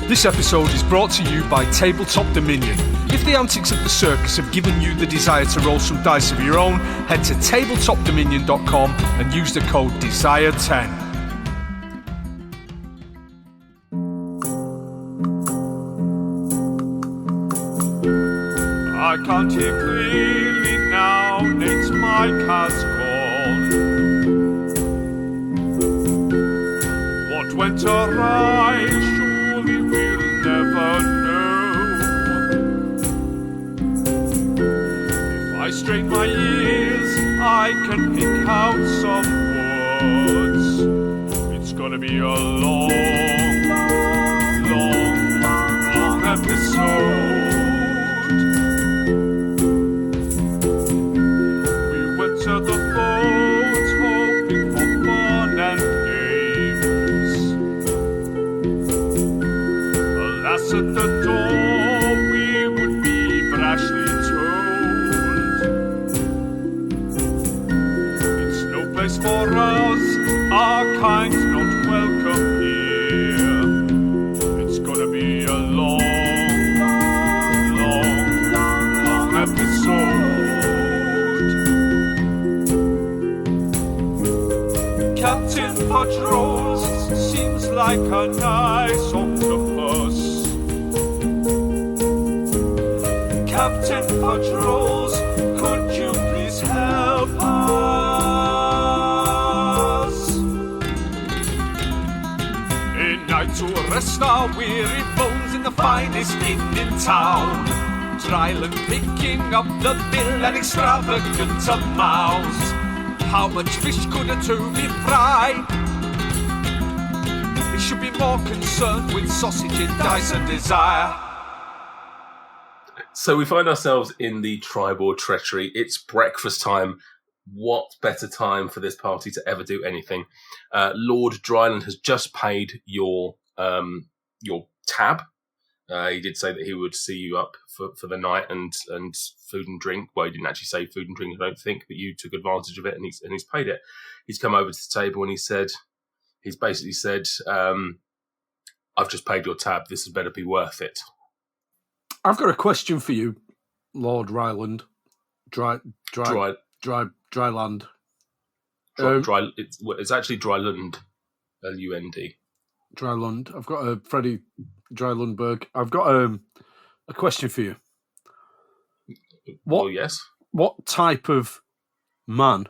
This episode is brought to you by Tabletop Dominion. If the antics of the circus have given you the desire to roll some dice of your own, head to tabletopdominion.com and use the code DESIRE10. I can't hear clearly now, Nate's mic has gone. What went awry, surely we'll never know. If I strain my ears, I can pick out some words. It's gonna be a long episode. To the boat, hoping for fun and games. Alas, at the door we would be brashly told. It's no place for us, our kind's not welcome here. It's gonna be a long episode. Captain Fudge Rolls seems like a nice octopus. Captain Fudge Rolls, could you please help us? A night to rest our weary bones in the finest inn in town. Drylund picking up the bill and extravagant amounts. How much fish could a two-be fry? He should be more concerned with sausage and dice and desire. So we find ourselves in the tribal treachery. It's breakfast time. What better time for this party to ever do anything? Lord Drylund has just paid your tab. He did say that he would see you up for the night and food and drink. Well, he didn't actually say food and drink, I don't think, but you took advantage of it and he's paid it. He's come over to the table and he's basically said, I've just paid your tab. This had better be worth it. I've got a question for you, Lord Drylund. Drylund. It's actually Drylund, L-U-N-D. Drylund. I've got a Freddie Drylundberg. I've got a question for you. Well, yes. What type of man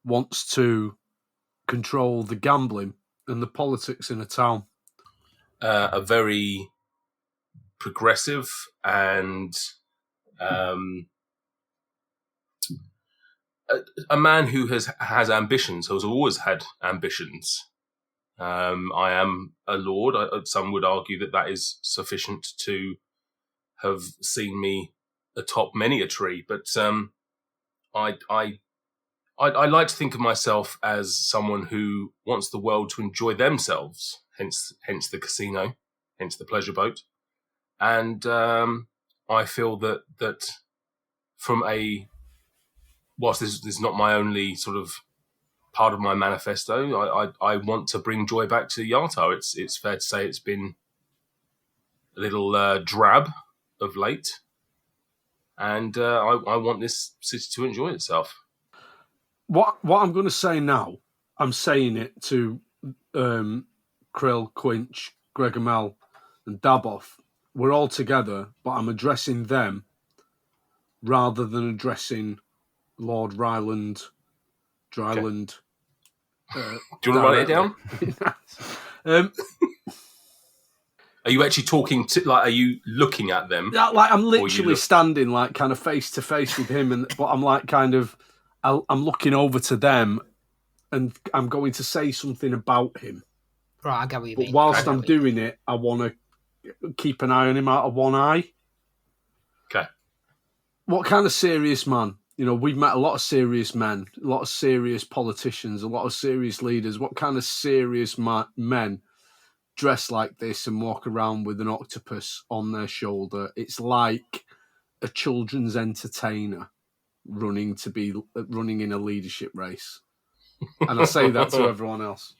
wants to control the gambling and the politics in a town? A very progressive and a man who has ambitions, who has always had ambitions. I am a lord. Some would argue that is sufficient to have seen me atop many a tree. But I like to think of myself as someone who wants the world to enjoy themselves. Hence the casino, hence the pleasure boat. And I feel that from whilst this is not my only sort of part of my manifesto, I want to bring joy back to Yartar. It's fair to say it's been a little drab of late, and I want this city to enjoy itself. What I'm going to say now, I'm saying it to Krill, Quinch, Gregomel, and Daboff. We're all together, but I'm addressing them rather than addressing Lord Drylund. Okay. Do you want to write it down? Are you actually talking to? Are you looking at them? Yeah, I'm literally standing, kind of face to face with him, but I'm I'm looking over to them, and I'm going to say something about him. Right, I get what you mean. But whilst I'm doing it, I want to keep an eye on him out of one eye. Okay. What kind of serious man? We've met a lot of serious men, a lot of serious politicians, a lot of serious leaders. What kind of serious men dress like this and walk around with an octopus on their shoulder? It's like a children's entertainer running in a leadership race. And I say that to everyone else.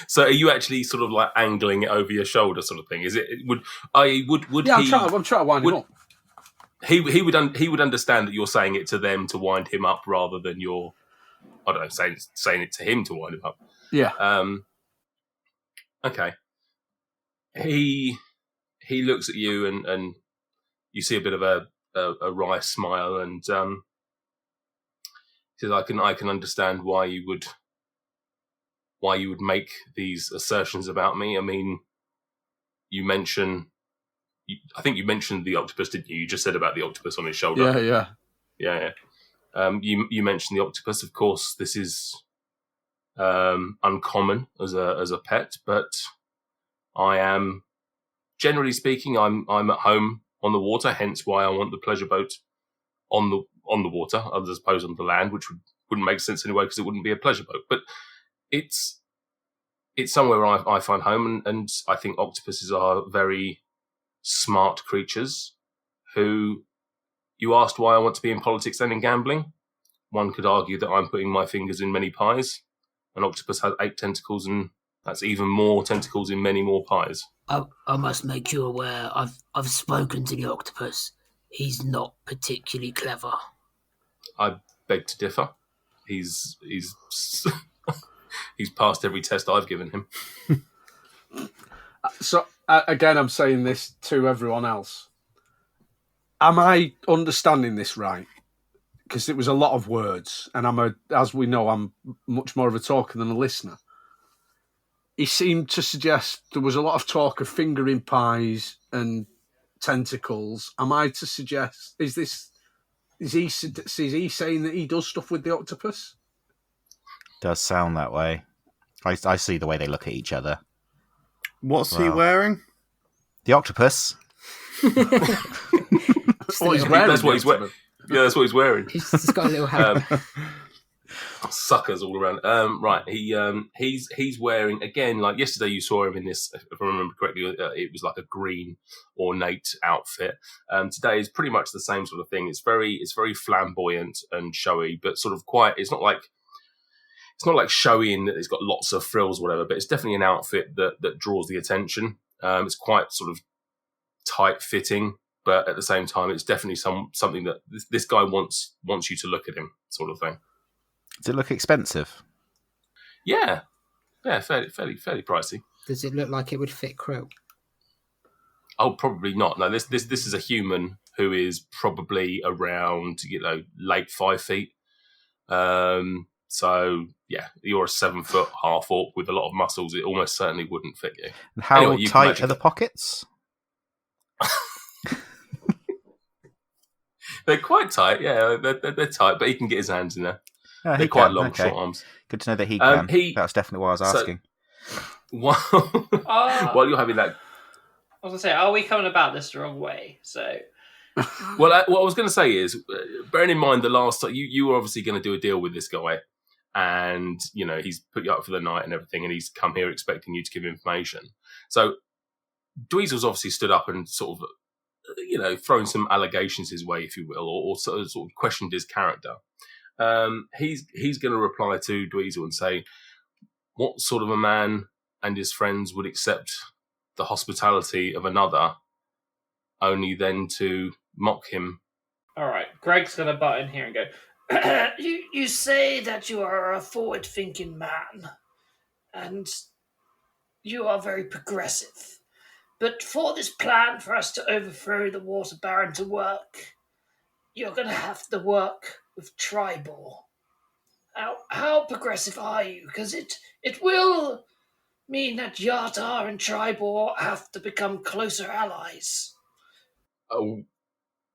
So are you actually sort of like angling it over your shoulder, sort of thing? Is it? Would Yeah, he? I'm trying to wind him up. He would understand that you're saying it to them to wind him up rather than you're, I don't know, saying it to him to wind him up. Yeah. Okay. He looks at you and you see a bit of a wry smile and says, I can understand why you would make these assertions about me. I mean, I think you mentioned the octopus, didn't you? You just said about the octopus on his shoulder. Yeah. You mentioned the octopus. Of course, this is uncommon as a pet, but I am, generally speaking, I'm at home on the water. Hence, why I want the pleasure boat on the water, as opposed on the land, which wouldn't make sense anyway because it wouldn't be a pleasure boat. But it's somewhere I find home, and I think octopuses are very smart creatures who, you asked why I want to be in politics and in gambling. One could argue that I'm putting my fingers in many pies. An octopus has 8 tentacles, and that's even more tentacles in many more pies. I must make you aware, I've spoken to the octopus. He's not particularly clever. I beg to differ. He's he's passed every test I've given him. So again, I'm saying this to everyone else. Am I understanding this right? Because it was a lot of words, and as we know, I'm much more of a talker than a listener. He seemed to suggest there was a lot of talk of fingering pies and tentacles. Am I to suggest, is he saying that he does stuff with the octopus? Does sound that way. I see the way they look at each other. What's he wearing? The octopus. He's wearing. That's what he's wearing. Yeah, that's what he's wearing. He's just got a little hat. Suckers all around. Right, he's wearing, again, like yesterday you saw him in this, if I remember correctly, it was like a green ornate outfit. Today is pretty much the same sort of thing. It's very flamboyant and showy, but sort of quite. It's not like showy in that it's got lots of frills or whatever, but it's definitely an outfit that draws the attention. It's quite sort of tight fitting, but at the same time, it's definitely something that this guy wants you to look at him, sort of thing. Does it look expensive? Yeah, fairly pricey. Does it look like it would fit Krill? Oh, probably not. No, this is a human who is probably around, late 5 feet. So yeah, you're a 7 foot half orc with a lot of muscles. It almost certainly wouldn't fit you. And how tight are the pockets? They're quite tight. Yeah, they're tight, but he can get his hands in there. Oh, they're quite can. long, Okay. short arms. Good to know that he can. That's definitely why I was asking. While you're having that, I was going to say, are we coming about this the wrong way? So, what I was going to say is, bearing in mind the last time you were obviously going to do a deal with this guy, and he's put you up for the night and everything, and he's come here expecting you to give information. So, Dweezil's obviously stood up and sort of, thrown some allegations his way, if you will, or sort of questioned his character. He's going to reply to Dweezil and say, what sort of a man and his friends would accept the hospitality of another, only then to mock him? all right, Greg's going to butt in here and go, you say that you are a forward-thinking man, and you are very progressive. But for this plan for us to overthrow the Water Baron to work, you're going to have to work with Tribor. How progressive are you? Because it will mean that Yatar and Tribor have to become closer allies. Oh,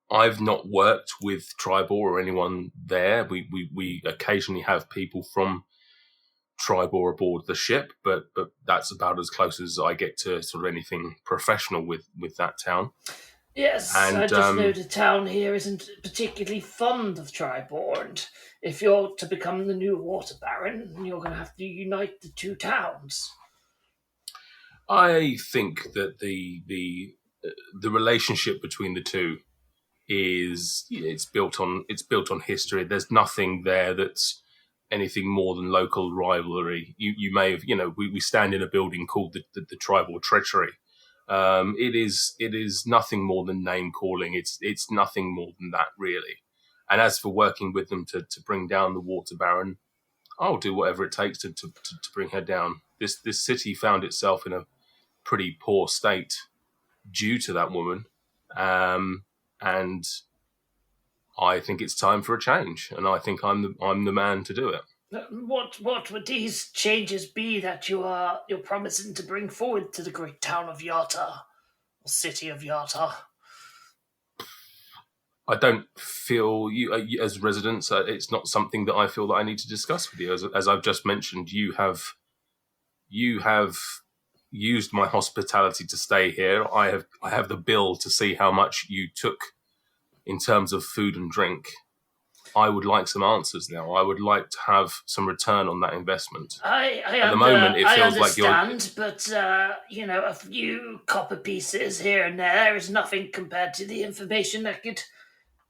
I've not worked with Tribor or anyone there. We occasionally have people from Tribor aboard the ship, but that's about as close as I get to sort of anything professional with that town. Yes, and, I just know the town here isn't particularly fond of Tribor, and if you're to become the new Water Baron, you're going to have to unite the two towns. I think that the relationship between the two is it's built on history. There's nothing there that's anything more than local rivalry. You may have, we stand in a building called the Tribal Treachery. It is nothing more than name calling. It's nothing more than that, really. And as for working with them to bring down the Water Baron, I'll do whatever it takes to bring her down. This city found itself in a pretty poor state due to that woman, and I think it's time for a change. And I think I'm the man to do it. What would these changes be that you're promising to bring forward to the great town of Yarta, or city of Yarta? I don't feel you as residents. It's not something that I feel that I need to discuss with you. As I've just mentioned, you have used my hospitality to stay here. I have the bill to see how much you took in terms of food and drink. I would like some answers now. I would like to have some return on that investment. At the moment, it feels like you're... but a few copper pieces here and there is nothing compared to the information that could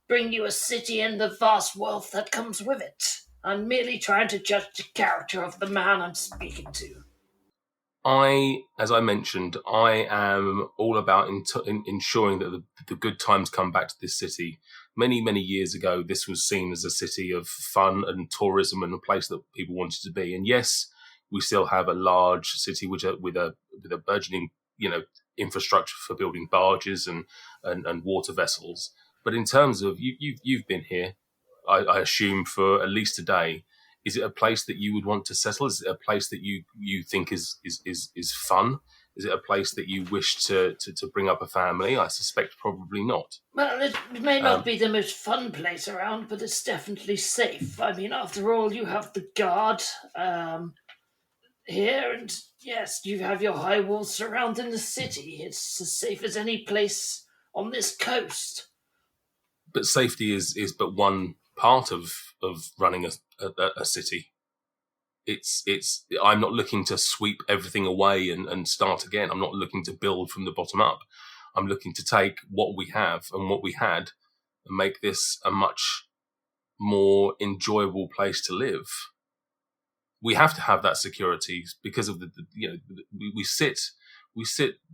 bring you a city and the vast wealth that comes with it. I'm merely trying to judge the character of the man I'm speaking to. As I mentioned, I am all about ensuring that the good times come back to this city. Many, many years ago, this was seen as a city of fun and tourism and a place that people wanted to be. And yes, we still have a large city with a burgeoning, infrastructure for building barges and water vessels. But in terms of you've been here, I assume for at least a day. Is it a place that you would want to settle? Is it a place that you think is fun? Is it a place that you wish to bring up a family? I suspect probably not. Well, it may not be the most fun place around, but it's definitely safe. I mean, after all, you have the guard here, and yes, you have your high walls surrounding the city. It's as safe as any place on this coast. But safety is but one part of running a city. It's I'm not looking to sweep everything away and start again. I'm not looking to build from the bottom up. I'm looking to take what we have and what we had and make this a much more enjoyable place to live. We have to have that security because of we sit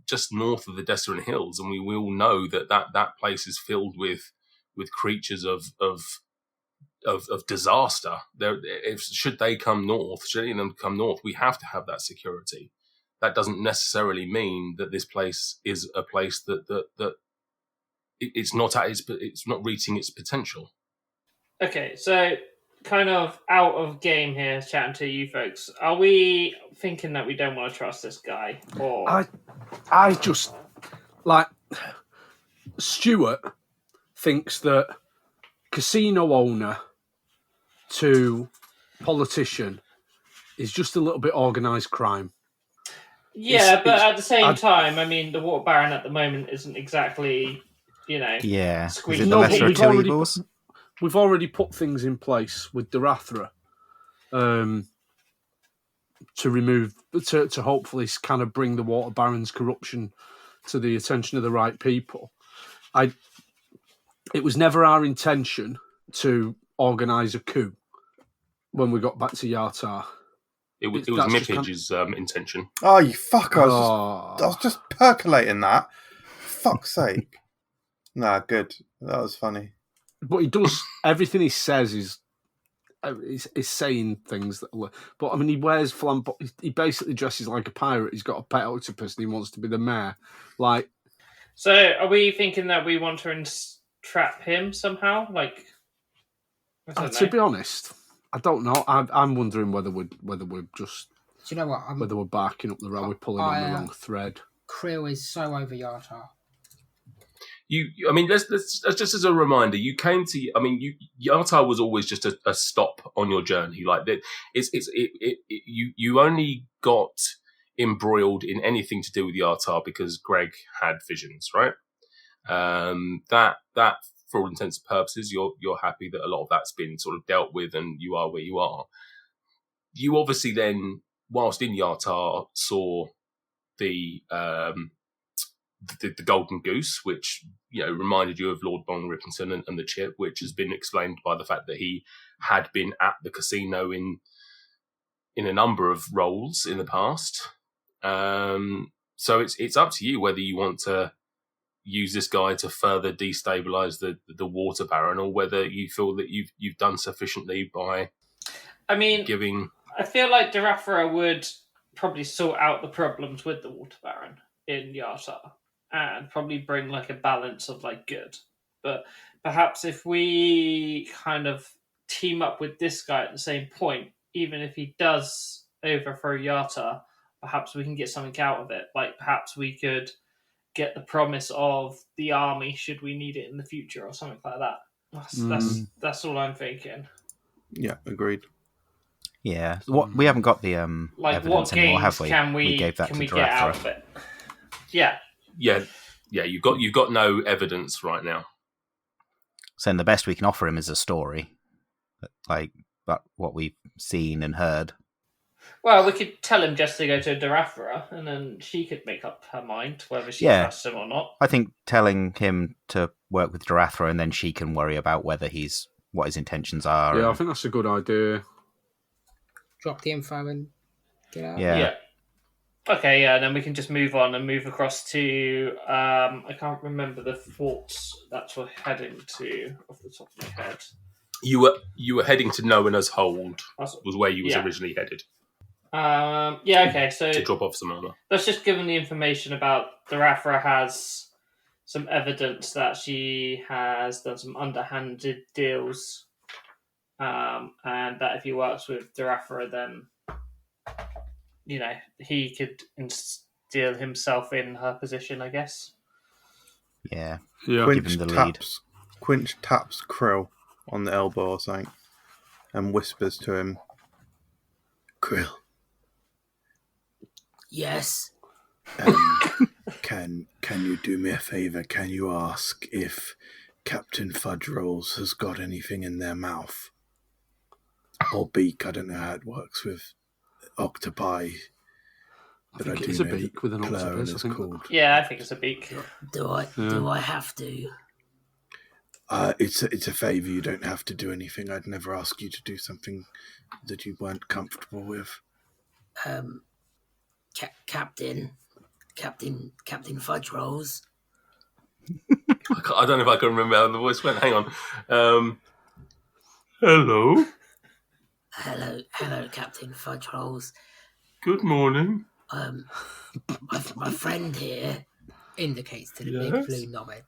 just north of the Desserin Hills, and we all know that place is filled with creatures of disaster. Should they come north, we have to have that security. That doesn't necessarily mean that this place is a place that it's not reaching its potential. Okay, so kind of out of game here, chatting to you folks. Are we thinking that we don't want to trust this guy? Or I just like Stuart thinks that casino owner to politician is just a little bit organised crime. Yeah, but at the same time, I mean, the Water Baron at the moment isn't exactly, Yeah. Is squeaking it the lesser of two already evils? We've already put things in place with Darathra to hopefully kind of bring the Water Baron's corruption to the attention of the right people. It was never our intention to organise a coup when we got back to Yartar. It was Mippage's intention. Oh, you fuck! I was just percolating that. Fuck's sake. Nah, good. That was funny. But he does everything he says is saying things that. But I mean, he wears he basically dresses like a pirate. He's got a pet octopus, and he wants to be the mayor. Like, so are we thinking that we want to trap him somehow? Like, to be honest, I don't know. I'm wondering whether we're just. Do you know what? Whether we're barking up the road, we're pulling on the wrong thread. Krill is so over Yartar. I mean, let's just as a reminder, you came to. I mean, Yartar was always just a stop on your journey. Like that, you only got embroiled in anything to do with Yartar because Greg had visions, right? That for all intents and purposes, you're happy that a lot of that's been sort of dealt with, and you are where you are. You obviously then, whilst in Yartar, saw the the golden goose, which reminded you of Lord Bong Ripponton and the chip, which has been explained by the fact that he had been at the casino in a number of roles in the past. So it's up to you whether you want to use this guy to further destabilize the water baron, or whether you feel that you've done sufficiently by giving. I feel like Darafra would probably sort out the problems with the water baron in Yartar and probably bring like a balance of like good. But perhaps if we kind of team up with this guy at the same point, even if he does overthrow Yartar, perhaps we can get something out of it. Like perhaps we could get the promise of the army should we need it in the future or something like that. That's all I'm thinking. Yeah, agreed. Yeah, we haven't got the like evidence what anymore, games have we? can we gave that can to we get out Drafra. of it? Yeah. You've got no evidence right now. So then the best we can offer him is a story, but what we've seen and heard. Well, we could tell him just to go to Darafra, and then she could make up her mind whether she trusts him or not. I think telling him to work with Darathra, and then she can worry about what his intentions are. Yeah, I think that's a good idea. Drop the info and get out. Yeah. Okay, yeah, then we can just move on and move across to I can't remember the forts that we're heading to off the top of my head. You were heading to Noana's Hold, was where you was originally headed. Okay, so to drop off some armor. Let's just give them the information about Darafra has some evidence that she has done some underhanded deals, and that if he works with Darafra, then he could instill himself in her position, I guess. Yeah. Quinch Give him the lead. taps Krill on the elbow or something and whispers to him, Krill. Yes. Can you do me a favour? Can you ask if Captain Fudge Rolls has got anything in their mouth? Or beak, I don't know how it works with octopi. I think it's a beak with an octopus, I think. Called. Yeah, I think it's a beak. Do I have to? It's a favour. You don't have to do anything. I'd never ask you to do something that you weren't comfortable with. Captain Fudge Rolls. I don't know if I can remember how the voice went. Hang on. Hello. Hello, Captain Fudge Rolls. Good morning. My friend here indicates to the big blue nomad.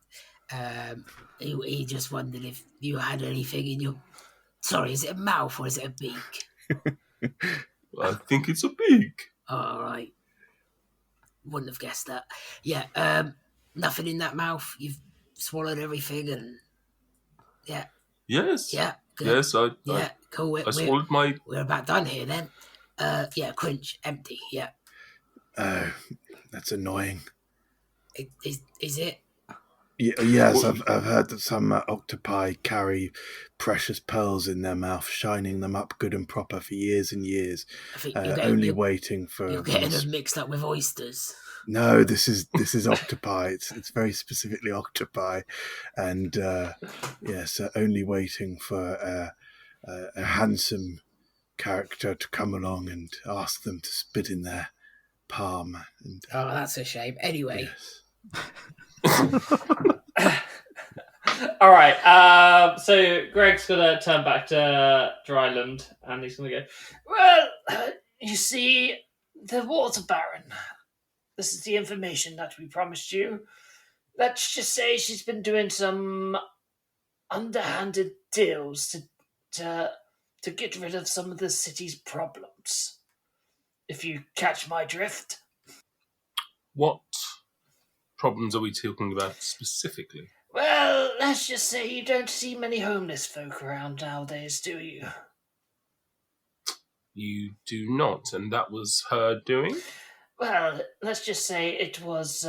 He just wondered if you had anything in your. Sorry, is it a mouth or is it a beak? I think it's a beak. All right. Wouldn't have guessed that. Yeah. Nothing in that mouth. You've swallowed everything, and yeah. Yes. Yeah. Good. Yes. Cool. I swallowed my. We're about done here then. Quinch, empty. Yeah. Oh, that's annoying. Is it? Yes, I've heard that some octopi carry precious pearls in their mouth, shining them up good and proper for years and years, waiting for. You're getting them mixed up with oysters. No, this is octopi. It's very specifically octopi, and only waiting for a handsome character to come along and ask them to spit in their palm. And that's a shame. Anyway. Yes. All right. So Greg's gonna turn back to Drylund, and he's gonna go. Well, you see, the water baron. This is the information that we promised you. Let's just say she's been doing some underhanded deals to get rid of some of the city's problems. If you catch my drift. What problems are we talking about specifically? Well, let's just say you don't see many homeless folk around nowadays, do you? You do not, and that was her doing? Well, let's just say it was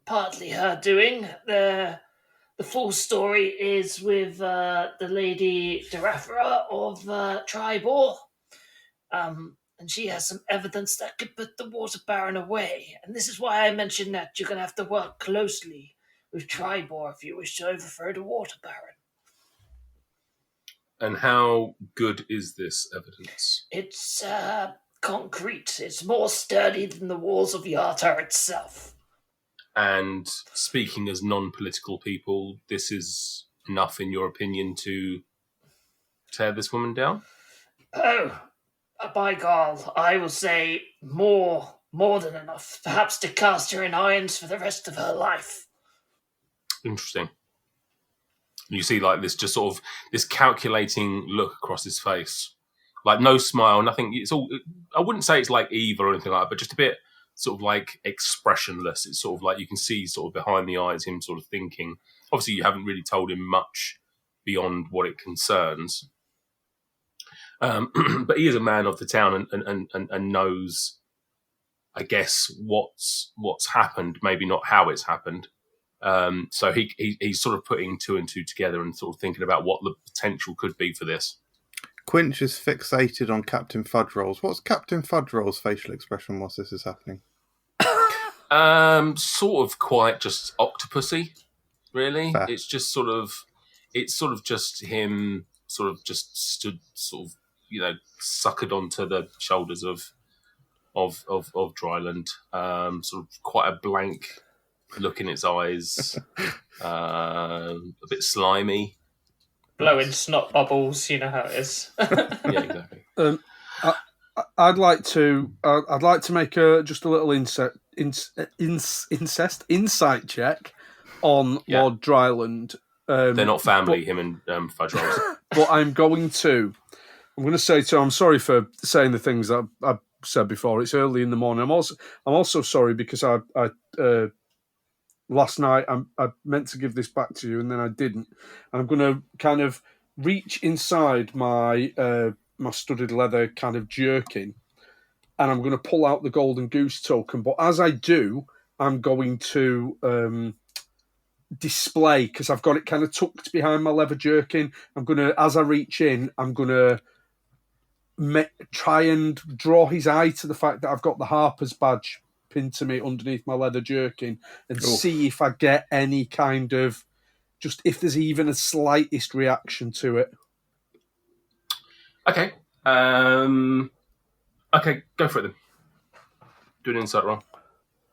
partly her doing. The full story is with the Lady Darafra of Tribor. and she has some evidence that could put the Water Baron away. And this is why I mentioned that you're going to have to work closely with Tribor if you wish to overthrow the Water Baron. And how good is this evidence? It's concrete. It's more sturdy than the walls of Yartar itself. And speaking as non-political people, this is enough, in your opinion, to tear this woman down? Oh, by God, I will say more than enough. Perhaps to cast her in irons for the rest of her life. Interesting. You see, like, this just sort of this calculating look across his face, like no smile, nothing. It's all. I wouldn't say it's like evil or anything like that, but just a bit sort of like expressionless. It's sort of like you can see sort of behind the eyes him sort of thinking. Obviously, you haven't really told him much beyond what it concerns, but he is a man of the town and knows, I guess, what's happened. Maybe not how it's happened. So he's sort of putting two and two together and sort of thinking about what the potential could be for this. Quinch is fixated on Captain Fudgerolls. What's Captain Fudgerolls' facial expression whilst this is happening? Sort of quite just octopusy, really. Fair. It's sort of just him sort of just stood sort of, suckered onto the shoulders of Drylund. Sort of quite a blank look in its eyes, a bit slimy, Blowing snot bubbles, you know how it is. Yeah, exactly. I'd like to make just a little insight check on Lord Drylund. They're not family, him and Fudge Rolls. But I'm going to say to him, I'm sorry for saying the things that I've said before. It's early in the morning. I'm also sorry because I last night I meant to give this back to you and then I didn't. And I'm going to kind of reach inside my my studded leather kind of jerkin, and I'm going to pull out the golden goose token. But as I do, I'm going to display, because I've got it kind of tucked behind my leather jerkin. I'm going to, as I reach in, I'm going to try and draw his eye to the fact that I've got the Harper's badge pinned to me underneath my leather jerkin and see if I get any kind of, just if there's even a slightest reaction to it. Okay. Okay, go for it then. Do an insight roll.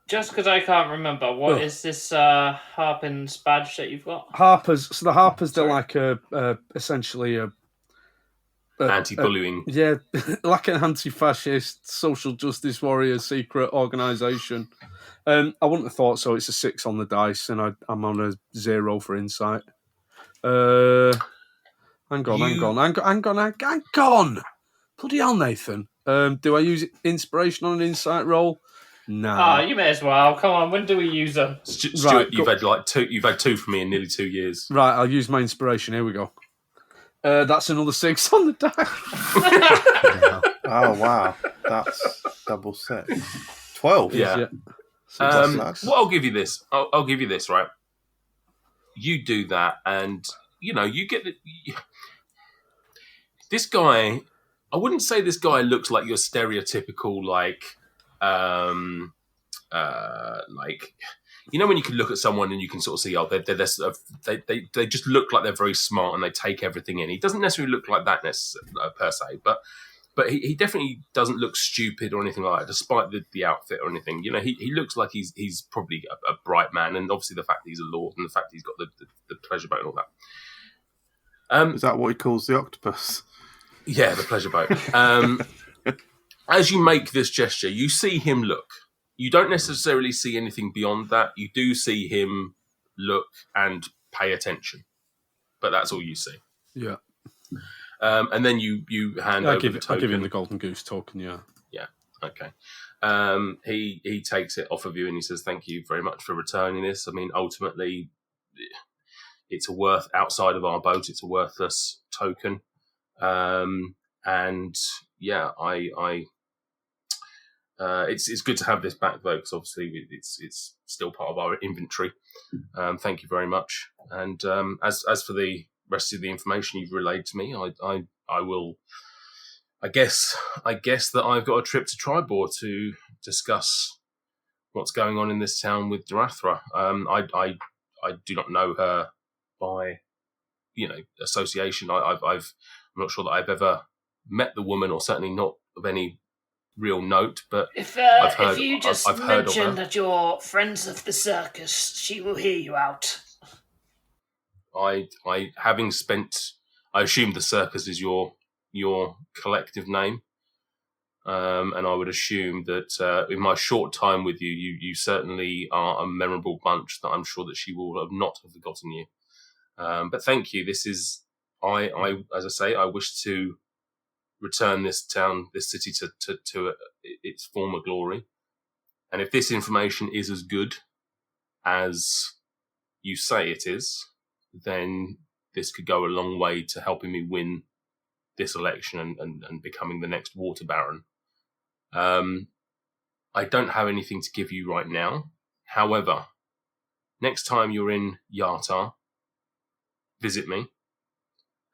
Just because I can't remember, what is this Harpin's badge that you've got? Harper's. So the Harper's, they're like essentially a anti-bullying. Like an anti-fascist social justice warrior secret organisation. I wouldn't have thought so. It's a 6 on the dice, and I'm on a 0 for insight. Hang on. Bloody hell, Nathan. Do I use inspiration on an insight roll? No. You may as well. Come on, when do we use them? Stuart, Right, you've had two from me in nearly 2 years. Right, I'll use my inspiration. Here we go. That's another 6 on the dice. Oh, wow. That's double 6. 12. Yeah. Well, I'll give you this. I'll give you this, right? You do that, and, you get this guy. I wouldn't say this guy looks like your stereotypical, when you can look at someone and you can sort of see, they just look like they're very smart and they take everything in. He doesn't necessarily look like that per se, but he definitely doesn't look stupid or anything like that, despite the outfit or anything. He looks like he's probably a bright man, and obviously the fact that he's a lord and the fact that he's got the pleasure boat and all that. Is that what he calls the octopus? Yeah, the pleasure boat. As you make this gesture, you see him look. You don't necessarily see anything beyond that. You do see him look and pay attention, but that's all you see. Yeah. And then you hand over the token. I give him the golden goose token, yeah. Yeah, okay. He takes it off of you and he says, "Thank you very much for returning this. I mean, ultimately, it's outside of our boat, it's a worthless token. And yeah, it's good to have this back though, because obviously it's still part of our inventory. Thank you very much. And as for the rest of the information you've relayed to me, I guess that I've got a trip to Tribor to discuss what's going on in this town with Darathra. I do not know her by association. I'm not sure that I've ever met the woman, or certainly not of any real note. But If I've you just heard of mention her. that you're friends of the circus, she will hear you out. I assume the circus is your collective name, and I would assume that in my short time with you certainly are a memorable bunch that I'm sure that she will not have forgotten you. But thank you. This is as I say, I wish to return this city to its former glory. And if this information is as good as you say it is, then this could go a long way to helping me win this election and becoming the next water baron. I don't have anything to give you right now. However, next time you're in Yartar, visit me,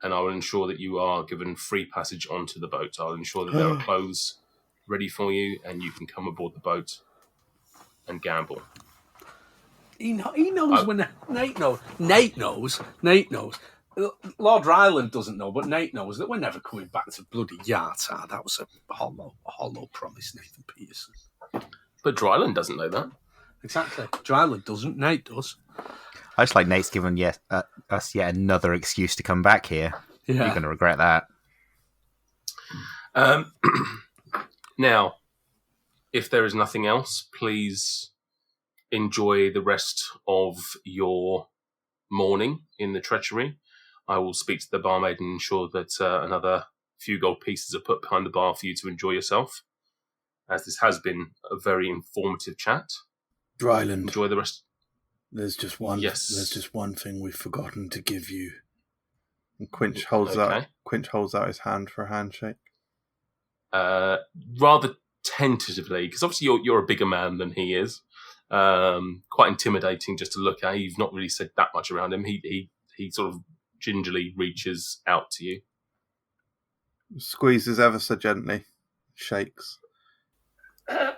and I will ensure that you are given free passage onto the boat. I'll ensure that there are clothes ready for you, and you can come aboard the boat and gamble. He knows when Nate knows. Nate knows. Lord Drylund doesn't know, but Nate knows that we're never coming back to bloody Yartar. That was a hollow promise, Nathan Peterson. But Drylund doesn't know that. Exactly. Drylund doesn't. Nate does. I just like Nate's given us yet another excuse to come back here. Yeah. You're going to regret that. Now, if there is nothing else, please enjoy the rest of your morning in the treachery. I will speak to the barmaid and ensure that another few gold pieces are put behind the bar for you to enjoy yourself, as this has been a very informative chat. Drylund. Enjoy the rest. There's just one. Yes. There's just one thing we've forgotten to give you. And Quinch holds out his hand for a handshake. Rather tentatively, because obviously you're a bigger man than he is. Quite intimidating just to look at. You've not really said that much around him. He sort of gingerly reaches out to you, Squeezes ever so gently, shakes.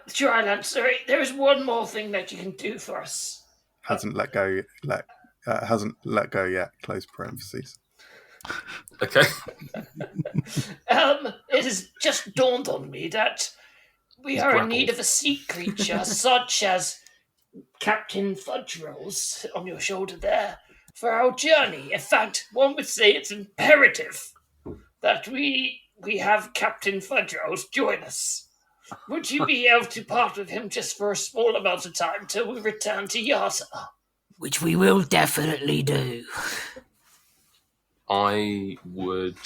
Drylund, sorry, there is one more thing that you can do for us. Hasn't let go yet. Close parentheses. Okay. It has just dawned on me that we are in need of a sea creature such as Captain Fudge Rolls on your shoulder there for our journey. In fact, one would say it's imperative that we have Captain Fudge Rolls join us. Would you be able to part with him just for a small amount of time till we return to Yartar? Which we will definitely do. I would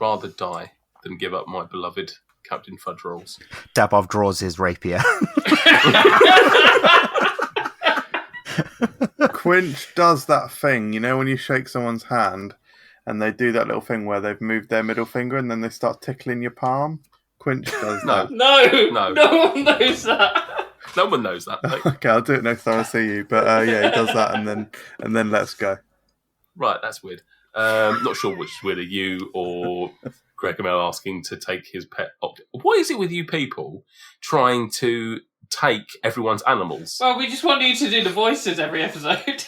rather die than give up my beloved Captain Fudge Rolls. Dabov draws his rapier. Quinch does that thing, when you shake someone's hand and they do that little thing where they've moved their middle finger and then they start tickling your palm. Quinch does that. No one knows that. No one knows that. Okay, I'll do it next time I see you. But he does that and then let's go. Right, that's weird. Not sure which is weirder, you or Greg Amell asking to take his pet. What is it with you people trying to take everyone's animals? Well, we just want you to do the voices every episode.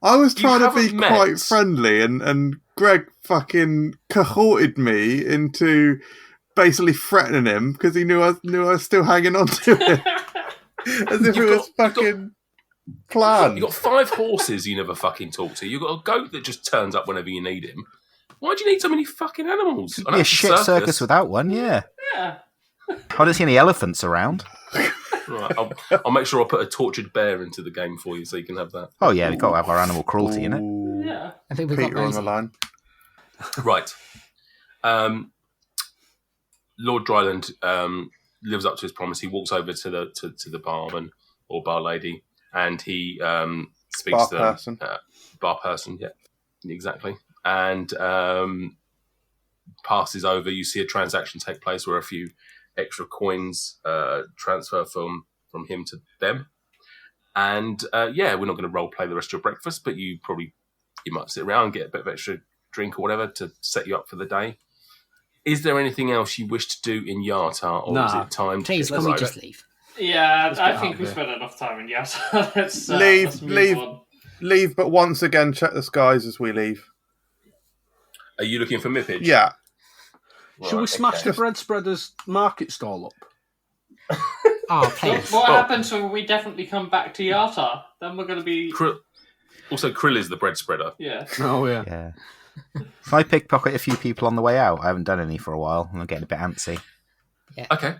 I was trying to be haven't met. quite friendly, and Greg fucking cohorted me into basically threatening him because he knew I was still hanging on to it. As if it was fucking planned. You've got 5 horses you never fucking talk to. You've got a goat that just turns up whenever you need him. Why do you need so many fucking animals? It'd be a shit circus without one, yeah. Yeah. I don't see any elephants around. Right, I'll make sure I put a tortured bear into the game for you so you can have that. Oh yeah, we've got to have our animal cruelty in it. Ooh. Yeah. I think we've got Peter on those. the line. Right. Lord Drylund lives up to his promise. He walks over to the barman or bar lady, and he speaks Bar to the bar person. Yeah, exactly. And passes over. You see a transaction take place where a few extra coins transfer from him to them. And we're not going to role play the rest of your breakfast, but you might sit around and get a bit of extra drink or whatever to set you up for the day. Is there anything else you wish to do in Yartar, or is Nah. it time Please, to can get we right? just leave? Yeah, Let's I get think out we of spent enough time in Yas. let's Leave, move leave. on. Leave, but once again, check the skies as we leave. Are you looking for Mippage? Yeah. Should we Right, smash okay. the bread spreaders market stall up? Oh, So please. what Oh. happens when we definitely come back to Yata? Then we're going to be... Also, Krill is the bread spreader. Yeah. Oh yeah. Yeah. Can I pickpocket a few people on the way out? I haven't done any for a while, and I'm getting a bit antsy. Okay.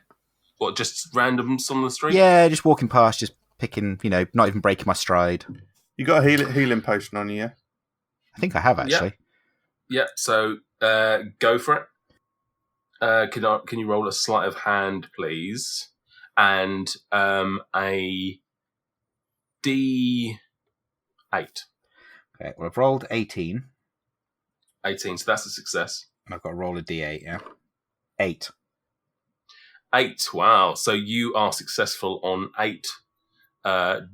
What, just randoms on the street? Yeah, just walking past, just picking, not even breaking my stride. You got a healing potion on you, yeah? I think I have, actually. Yeah, so go for it. Can you roll a sleight of hand, please? And a D8. Okay, well, I've rolled 18, 18, so that's a success. and I've got to roll a D8, yeah? 8. 8, wow. So you are successful on 8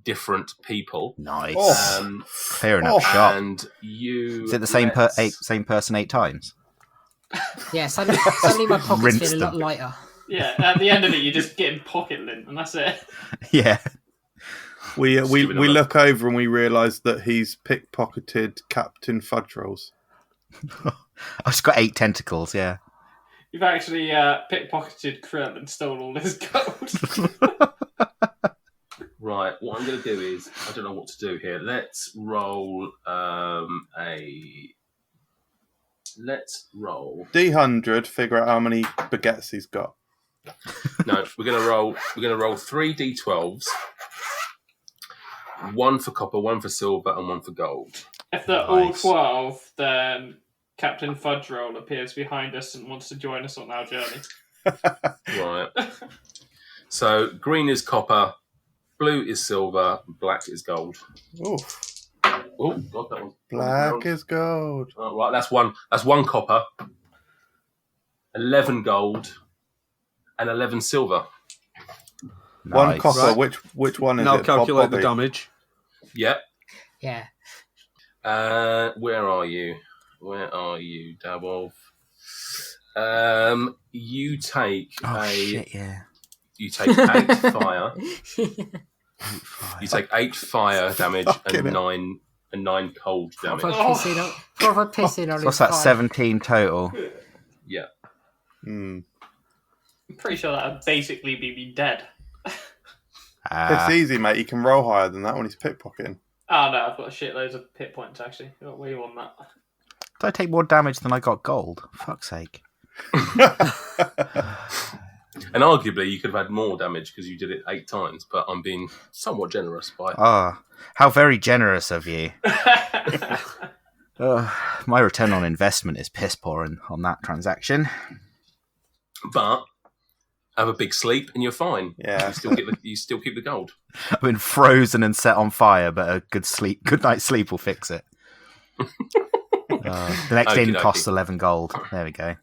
different people. Nice. Oh. Clearing up shop. And you... Is it the same same person 8 times? Yeah, suddenly my pockets Rinsed feel a lot them. lighter. Yeah, at the end of it, you just get in pocket lint, and that's it. Yeah. We Stupid number. look over and we realise that he's pickpocketed Captain Fudge Rolls. I've just got 8 tentacles, yeah. You've actually pickpocketed Krill and stole all his gold. Right, what I'm going to do is... I don't know what to do here. Let's roll Let's roll... D100, figure out how many baguettes he's got. No, we're going to roll 3 D12s. 1 for copper, 1 for silver, and 1 for gold. If they're all Nice. 12, then Captain Fudgeroll appears behind us and wants to join us on our journey. Right. So green is copper, blue is silver, black is gold. Oh, Oh God, that one. black is gold. Oh, right, that's one. That's 1 copper, 11 gold, and 11 silver. One Nice. copper. Right. Which one is Now it? Bob calculate the Bobby? damage. Yep. Yeah. Where are you? Where are you, Dabov? You take Oh, shit, yeah. You take 8 fire. 8 fire. You take 8 fire damage Fucking and 9 cold What damage. if I piss in on, what if I piss in on So what's his that, fire? 17 total? Yeah. Hmm. I'm pretty sure that would basically be me dead. Ah, It's easy, mate. You can roll higher than that when he's pickpocketing. Oh no, I've got shitloads of hit points actually. Where you on that? did I take more damage than I got gold? Fuck's sake. And arguably, you could have had more damage because you did it 8 times, but I'm being somewhat generous by... Ah, how very generous of you. My return on investment is piss poor on that transaction. But have a big sleep and you're fine. Yeah. You still keep the gold. I've been frozen and set on fire, but a good night's sleep will fix it. The next inn Okey-dokey. costs 11 gold. There we go.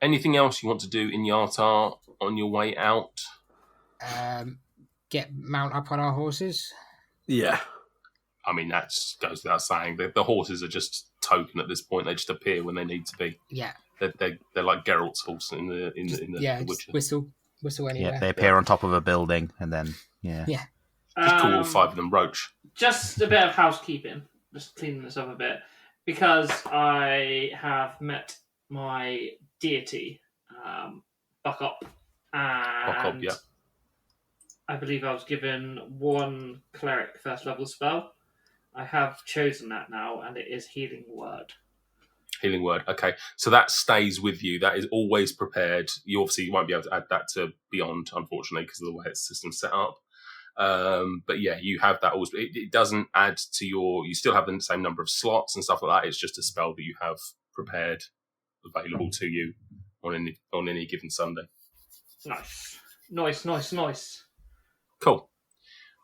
Anything else you want to do in Yartar on your way out? Mount up on our horses. Yeah. I mean, that goes without saying. The horses are just token at this point. They just appear when they need to be. Yeah. They're like Geralt's horse in the Yeah, The just Witcher. whistle anywhere. Yeah, they appear on top of a building, and then, yeah. Yeah. Just call all 5 of them Roach. Just a bit of housekeeping. Just cleaning this up a bit. Because I have met my deity, Buck-Up. And Buck-Up, yeah. I believe I was given 1 cleric first level spell. I have chosen that now, and it is Healing Word. Healing Word. Okay, so that stays with you. That is always prepared. You obviously won't be able to add that to Beyond, unfortunately, because of the way its system's set up. But yeah, you have that always. It doesn't add to your. You still have the same number of slots and stuff like that. It's just a spell that you have prepared, available to you on any given Sunday. Nice. Cool.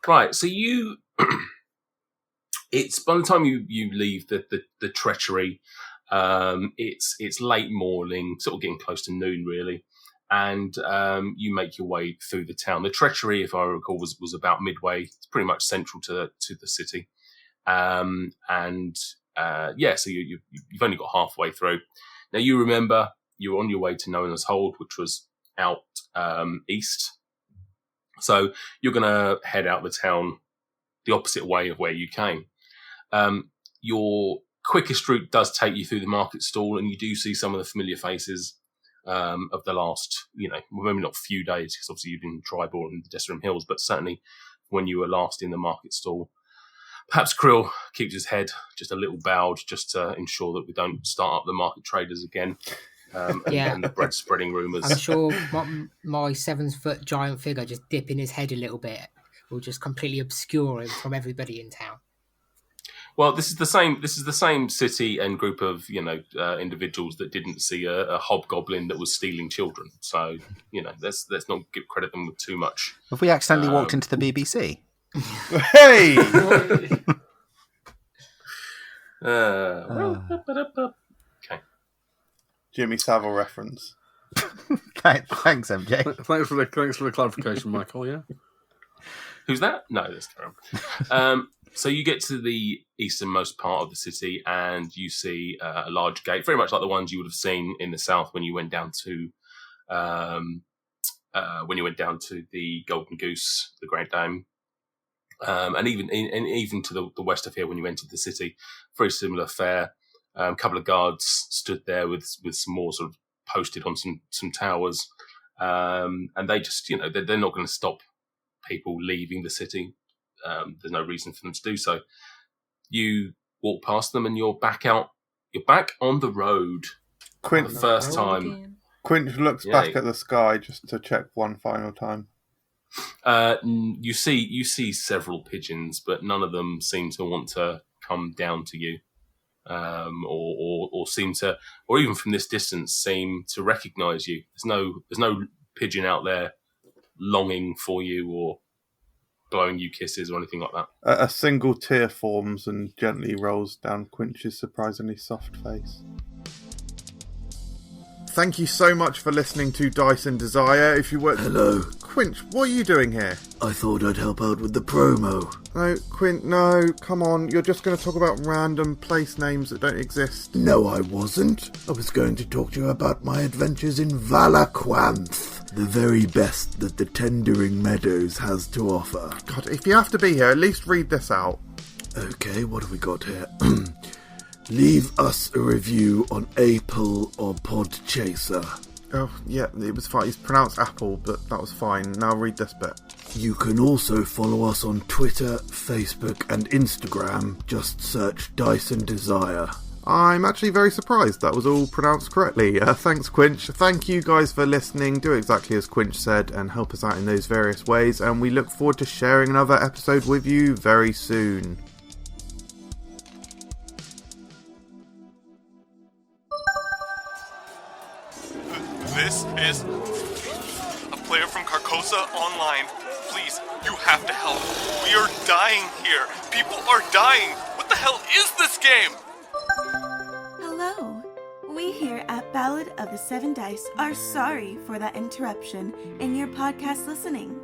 Right. So you. It's by the time you leave the treachery. It's late morning, sort of getting close to noon, really, and you make your way through the town. The treachery, if I recall, was about midway. It's pretty much central to the city, so you've only got halfway through. Now you remember you're on your way to Nona's Hold, which was out east. So you're going to head out the town the opposite way of where you came. Your quickest route does take you through the market stall, and you do see some of the familiar faces of the last, maybe not few days, because obviously you've been in Tribor and the Desserim Hills, but certainly when you were last in the market stall. Perhaps Krill keeps his head just a little bowed, just to ensure that we don't start up the market traders again. And the bread spreading rumours. I'm sure my 7-foot giant figure just dipping his head a little bit will just completely obscure him from everybody in town. Well, this is the same city and group of individuals that didn't see a hobgoblin that was stealing children. So let's not give them with too much. Have we accidentally walked into the BBC? Hey! Okay. Jimmy Savile reference. Thanks, MJ. Thanks for the clarification, Michael. Yeah. Who's that? No, that's terrible. So you get to the easternmost part of the city, and you see a large gate, very much like the ones you would have seen in the south when you went down to the Golden Goose, the Great Dome, and even to the west of here when you entered the city. Very similar fare. A couple of guards stood there with some more sort of posted on some towers, and they just they're not going to stop people leaving the city. There's no reason for them to do so. You walk past them and you're back out. You're back on the road for the first time. Again. Quint looks back at the sky just to check one final time. You see several pigeons, but none of them seem to want to come down to you, or seem to, or even from this distance, seem to recognise you. There's no pigeon out there longing for you or blowing you kisses or anything like that. A single tear forms and gently rolls down Quinch's surprisingly soft face. Thank you so much for listening to Dice and Desire. If you were... Hello. Quinch, what are you doing here? I thought I'd help out with the promo. No, Quint, no, come on. You're just going to talk about random place names that don't exist. No, I wasn't. I was going to talk to you about my adventures in Valaquanth, the very best that the Tendering Meadows has to offer. God, if you have to be here, at least read this out. Okay, what have we got here? Leave us a review on Apple or Podchaser. Oh, yeah, it was fine. It's pronounced Apple, but that was fine. Now read this bit. You can also follow us on Twitter, Facebook and Instagram. Just search Dice and Desire. I'm actually very surprised that was all pronounced correctly. Thanks, Quinch. Thank you guys for listening. Do exactly as Quinch said and help us out in those various ways. And we look forward to sharing another episode with you very soon. This is a player from Carcosa Online. Please, you have to help. We are dying here. People are dying. What the hell is this game? Hello. We here at Ballad of the Seven Dice are sorry for that interruption in your podcast listening.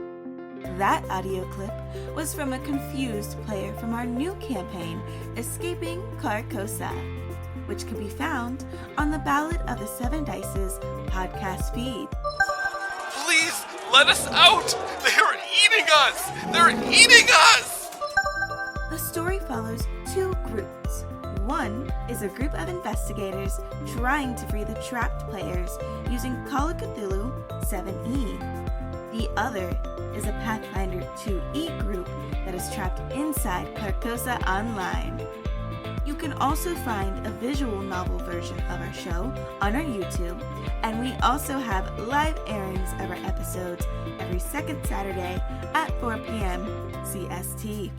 That audio clip was from a confused player from our new campaign, Escaping Carcosa, which can be found on the Ballad of the Seven Dice's podcast feed. Please, let us out! They're eating us! They're eating us! The story follows two groups. One is a group of investigators trying to free the trapped players using Call of Cthulhu 7E. The other is a Pathfinder 2E group that is trapped inside Carcosa Online. You can also find a visual novel version of our show on our YouTube, and we also have live airings of our episodes every second Saturday at 4 p.m. CST.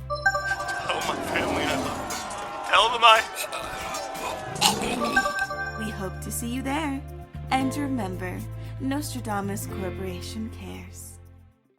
Tell my family I love them. Tell them We hope to see you there. And remember, Nostradamus Corporation cares.